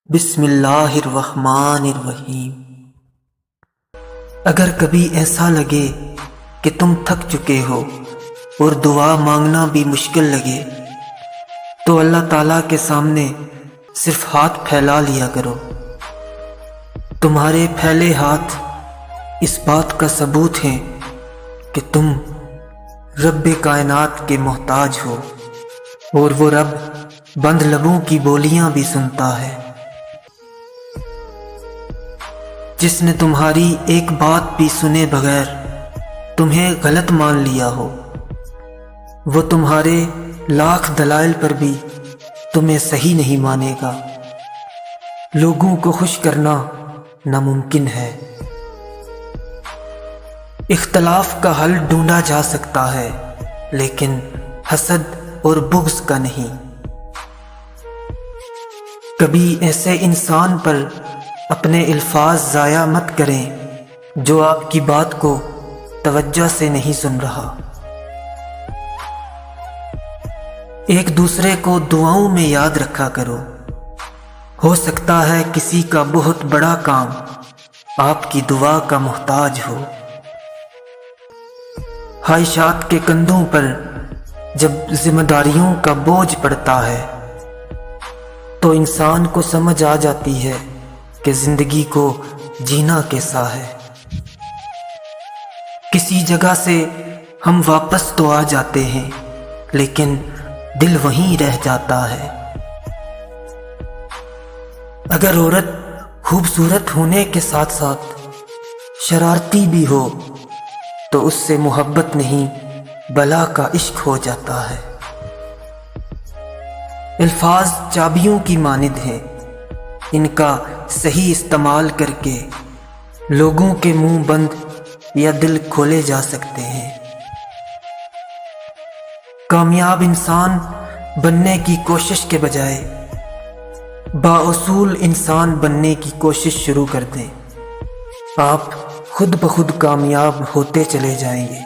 بسم اللہ الرحمن الرحیم۔ اگر کبھی ایسا لگے کہ تم تھک چکے ہو اور دعا مانگنا بھی مشکل لگے تو اللہ تعالیٰ کے سامنے صرف ہاتھ پھیلا لیا کرو۔ تمہارے پھیلے ہاتھ اس بات کا ثبوت ہیں کہ تم رب کائنات کے محتاج ہو، اور وہ رب بند لبوں کی بولیاں بھی سنتا ہے۔ جس نے تمہاری ایک بات بھی سنے بغیر تمہیں غلط مان لیا ہو، وہ تمہارے لاکھ دلائل پر بھی تمہیں صحیح نہیں مانے گا۔ لوگوں کو خوش کرنا ناممکن ہے۔ اختلاف کا حل ڈھونڈا جا سکتا ہے، لیکن حسد اور بغض کا نہیں۔ کبھی ایسے انسان پر اپنے الفاظ ضائع مت کریں جو آپ کی بات کو توجہ سے نہیں سن رہا۔ ایک دوسرے کو دعاؤں میں یاد رکھا کرو۔ ہو سکتا ہے کسی کا بہت بڑا کام آپ کی دعا کا محتاج ہو۔ خواہشات کے کندھوں پر جب ذمہ داریوں کا بوجھ پڑتا ہے تو انسان کو سمجھ آ جاتی ہے کہ زندگی کو جینا کیسا ہے۔ کسی جگہ سے ہم واپس تو آ جاتے ہیں، لیکن دل وہیں رہ جاتا ہے۔ اگر عورت خوبصورت ہونے کے ساتھ ساتھ شرارتی بھی ہو تو اس سے محبت نہیں بلا کا عشق ہو جاتا ہے۔ الفاظ چابیوں کی مانند ہیں، ان کا صحیح استعمال کر کے لوگوں کے منہ بند یا دل کھولے جا سکتے ہیں۔ کامیاب انسان بننے کی کوشش کے بجائے بااصول انسان بننے کی کوشش شروع کر دیں۔ آپ خود بخود کامیاب ہوتے چلے جائیں گے۔